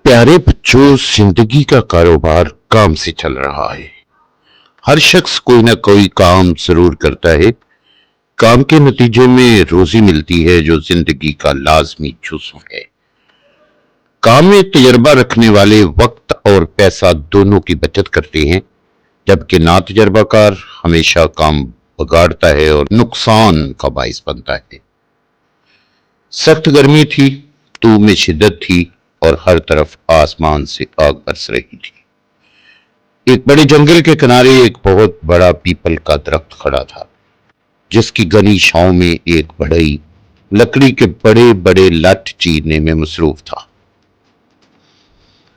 प्यारे बच्चों, जिंदगी का कारोबार काम से चल रहा है। हर शख्स कोई ना कोई काम जरूर करता है। काम के नतीजे में रोजी मिलती है जो जिंदगी का लाजमी जुज़्व है। काम में तजर्बा रखने वाले वक्त और पैसा दोनों की बचत करते हैं, जबकि ना तजर्बाकार हमेशा काम बिगाड़ता है और नुकसान का बाइस बनता है। सख्त गर्मी थी, धूप में शिद्दत थी और हर तरफ आसमान से आग बरस रही थी। एक बड़े जंगल के किनारे एक बहुत बड़ा पीपल का दरख्त खड़ा था, जिसकी घनी छांव में एक बढ़ई लकड़ी के बड़े बड़े लठ चीरने में मसरूफ था।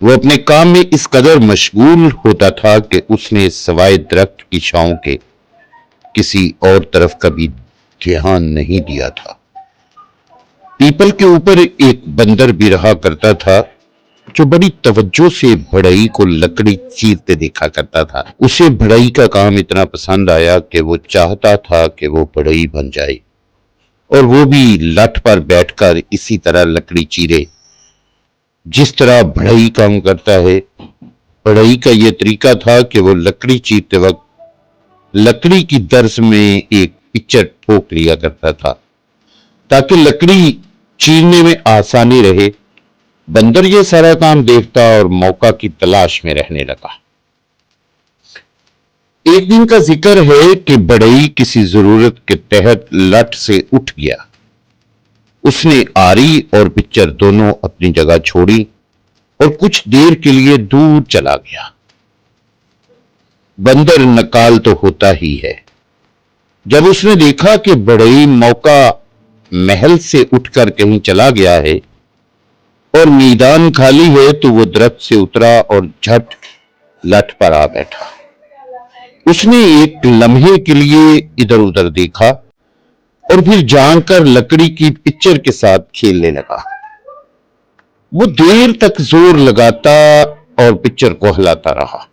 वो अपने काम में इस कदर मशगूल होता था कि उसने सवाए दरख्त की छांव के किसी और तरफ कभी ध्यान नहीं दिया था। पीपल के ऊपर एक बंदर भी रहा करता था, जो बड़ी तवज्जो से बढ़ई को लकड़ी चीरते देखा करता था। उसे बढ़ई का काम इतना पसंद आया कि वो चाहता था कि वो बढ़ई बन जाए और वो भी लठ पर बैठकर इसी तरह लकड़ी चीरे जिस तरह बढ़ई काम करता है। बढ़ई का ये तरीका था कि वो लकड़ी चीरते वक्त लकड़ी की दर्ज में एक पिक्चर ठोक लिया करता था, ताकि लकड़ी चीरने में आसानी रहे। बंदर ये सारा काम देखता और मौका की तलाश में रहने लगा। एक दिन का जिक्र है कि बढ़ई किसी जरूरत के तहत लठ से उठ गया। उसने आरी और पिक्चर दोनों अपनी जगह छोड़ी और कुछ देर के लिए दूर चला गया। बंदर नकाल तो होता ही है। जब उसने देखा कि बढ़ई मौका महल से उठकर कहीं चला गया है और मैदान खाली है, तो वो दरख्त से उतरा और झट लठ पर आ बैठा। उसने एक लम्हे के लिए इधर उधर देखा और फिर जानकर लकड़ी की पिक्चर के साथ खेलने लगा। वो देर तक जोर लगाता और पिक्चर को हिलाता रहा।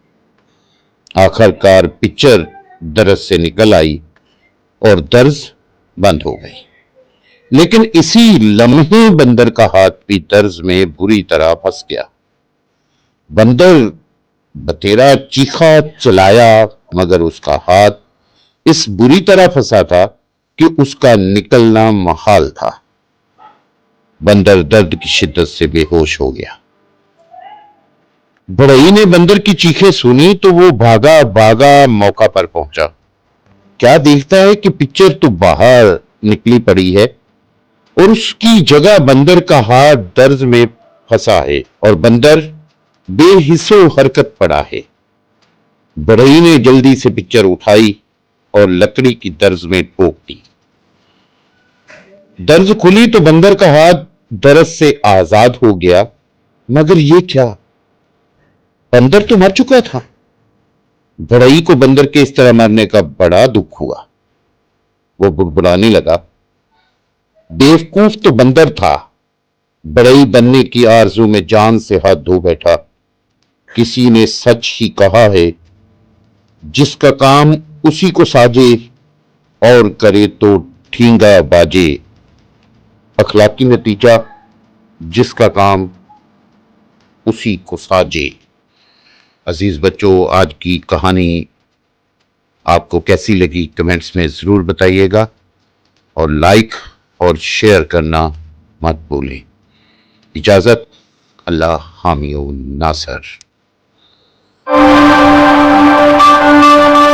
आखिरकार पिक्चर दर्ज से निकल आई और दर्ज बंद हो गई। लेकिन इसी लम्हे बंदर का हाथ भी दर्ज में बुरी तरह फंस गया। बंदर बतेरा चीखा चिल्लाया, मगर उसका हाथ इस बुरी तरह फंसा था कि उसका निकलना मुहाल था। बंदर दर्द की शिद्दत से बेहोश हो गया। बढ़ई ने बंदर की चीखें सुनी तो वो भागा भागा मौका पर पहुंचा। क्या देखता है कि पिक्चर तो बाहर निकली पड़ी है और उसकी जगह बंदर का हाथ दर्ज में फंसा है और बंदर बेहिस्सो हरकत पड़ा है। बढ़ई ने जल्दी से पिक्चर उठाई और लकड़ी की दर्ज में ठोक दी। दर्ज खुली तो बंदर का हाथ दर्ज से आजाद हो गया। मगर ये क्या, बंदर तो मर चुका था। बढ़ई को बंदर के इस तरह मरने का बड़ा दुख हुआ। वो बुड़बुड़ाने लगा, बेवकूफ तो बंदर था। बढ़ई बनने की आरज़ू में जान से हाथ धो बैठा। किसी ने सच ही कहा है, जिसका काम उसी को साजे और करे तो ठींगा बाजे। अखलाकी नतीजा, जिसका काम उसी को साजे। अजीज बच्चों, आज की कहानी आपको कैसी लगी कमेंट्स में जरूर बताइएगा और लाइक और शेयर करना मत भूलें। इजाजत, अल्लाह हामी व नासर।